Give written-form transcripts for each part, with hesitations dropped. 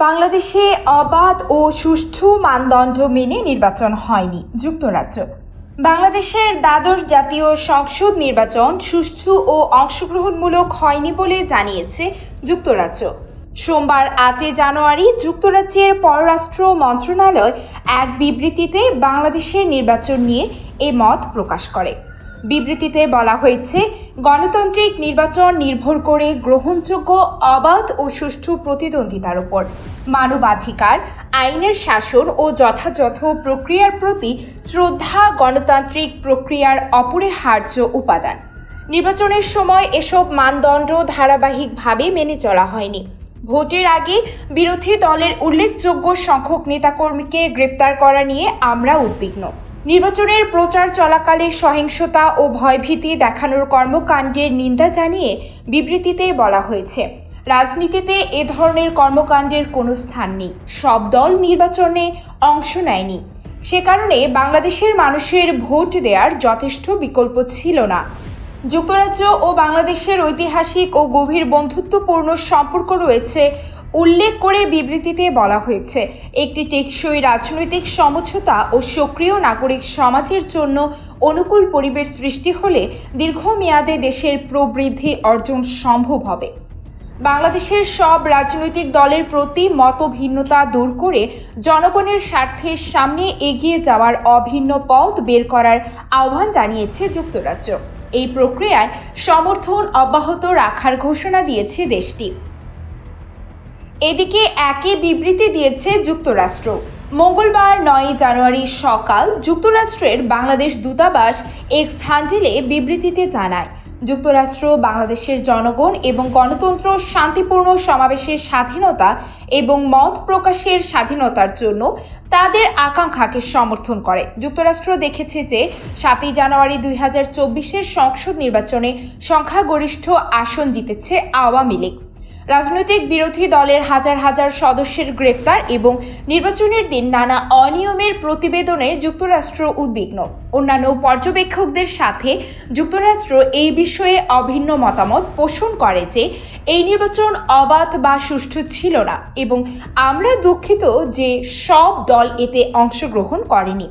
বাংলাদেশে অবাধ ও সুষ্ঠু মানদণ্ড মেনে নির্বাচন হয়নি। যুক্তরাজ্য বাংলাদেশের দ্বাদশ জাতীয় সংসদ নির্বাচন সুষ্ঠু ও অংশগ্রহণমূলক হয়নি বলে জানিয়েছে যুক্তরাজ্য। সোমবার 8 জানুয়ারি যুক্তরাজ্যের পররাষ্ট্র মন্ত্রণালয় এক বিবৃতিতে বাংলাদেশের নির্বাচন নিয়ে এ মত প্রকাশ করে। বিবৃতিতে বলা হয়েছে, গণতান্ত্রিক নির্বাচন নির্ভর করে গ্রহণযোগ্য, অবাধ ও সুষ্ঠু প্রতিদ্বন্দ্বিতার উপর। মানবাধিকার, আইনের শাসন ও যথাযথ প্রক্রিয়ার প্রতি শ্রদ্ধা গণতান্ত্রিক প্রক্রিয়ার অপরিহার্য উপাদান। নির্বাচনের সময় এসব মানদণ্ড ধারাবাহিকভাবে মেনে চলা হয়নি। ভোটের আগে বিরোধী দলের উল্লেখযোগ্য সংখ্যক নেতাকর্মীকে গ্রেপ্তার করা নিয়ে আমরা উদ্বিগ্ন। নির্বাচনের প্রচার চলাকালে সহিংসতা ও ভয়ভীতি দেখানোর কর্মকাণ্ডের নিন্দা জানিয়ে বিবৃতিতে বলা হয়েছে, রাজনীতিতে এ ধরনের কর্মকাণ্ডের কোনো স্থান নেই। সব দল নির্বাচনে অংশ নেয়নি, সে কারণে বাংলাদেশের মানুষের ভোট দেওয়ার যথেষ্ট বিকল্প ছিল না। যুক্তরাজ্য ও বাংলাদেশের ঐতিহাসিক ও গভীর বন্ধুত্বপূর্ণ সম্পর্ক রয়েছে উল্লেখ করে বিবৃতিতে বলা হয়েছে, একটি টেকসই রাজনৈতিক সমঝোতা ও সক্রিয় নাগরিক সমাজের জন্য অনুকূল পরিবেশ সৃষ্টি হলে দীর্ঘমেয়াদে দেশের প্রবৃদ্ধি অর্জন সম্ভব হবে। বাংলাদেশের সব রাজনৈতিক দলের প্রতি মতভিন্নতা দূর করে জনগণের স্বার্থের সামনে এগিয়ে যাওয়ার অভিন্ন পথ বের করার আহ্বান জানিয়েছে যুক্তরাজ্য। এই প্রক্রিয়ায় সমর্থন অব্যাহত রাখার ঘোষণা দিয়েছে দেশটি। এদিকে একই বিবৃতি দিয়েছে যুক্তরাষ্ট্র। মঙ্গলবার 9 জানুয়ারি সকাল যুক্তরাষ্ট্রের বাংলাদেশ দূতাবাস এক্স হ্যান্ডেলে বিবৃতিতে জানায়, যুক্তরাষ্ট্র বাংলাদেশের জনগণ এবং গণতন্ত্র, শান্তিপূর্ণ সমাবেশের স্বাধীনতা এবং মত প্রকাশের স্বাধীনতার জন্য তাদের আকাঙ্ক্ষাকে সমর্থন করে। যুক্তরাষ্ট্র দেখেছে যে 7 জানুয়ারি 2024 সংসদ নির্বাচনে সংখ্যাগরিষ্ঠ আসন জিতেছে আওয়ামী লীগ। রাজনৈতিক বিরোধী দলের হাজার হাজার সদস্যের গ্রেপ্তার এবং নির্বাচনের দিন নানা অনিয়মের প্রতিবেদনে যুক্তরাষ্ট্র উদ্বিগ্ন। অন্যান্য পর্যবেক্ষকদের সাথে যুক্তরাষ্ট্র এই বিষয়ে অভিন্ন মতামত পোষণ করে যে এই নির্বাচন অবাধ বা সুষ্ঠু ছিল না এবং আমরা দুঃখিত যে সব দল এতে অংশগ্রহণ করেনি।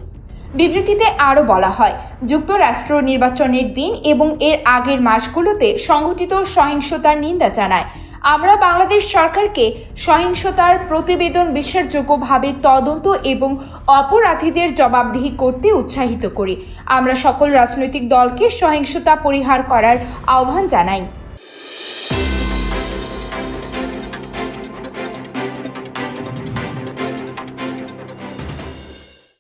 বিবৃতিতে আরও বলা হয়, যুক্তরাষ্ট্র নির্বাচনের দিন এবং এর আগের মাসগুলোতে সংঘটিত সহিংসতার নিন্দা জানায়। আমরা বাংলাদেশ সরকারকে সহিংসতার প্রতিবেদন বিশ্বাসযোগ্যভাবে তদন্ত এবং অপরাধীদের জবাবদিহি করতে উৎসাহিত করি। আমরা সকল রাজনৈতিক দলকে সহিংসতা পরিহার করার আহ্বান জানাই।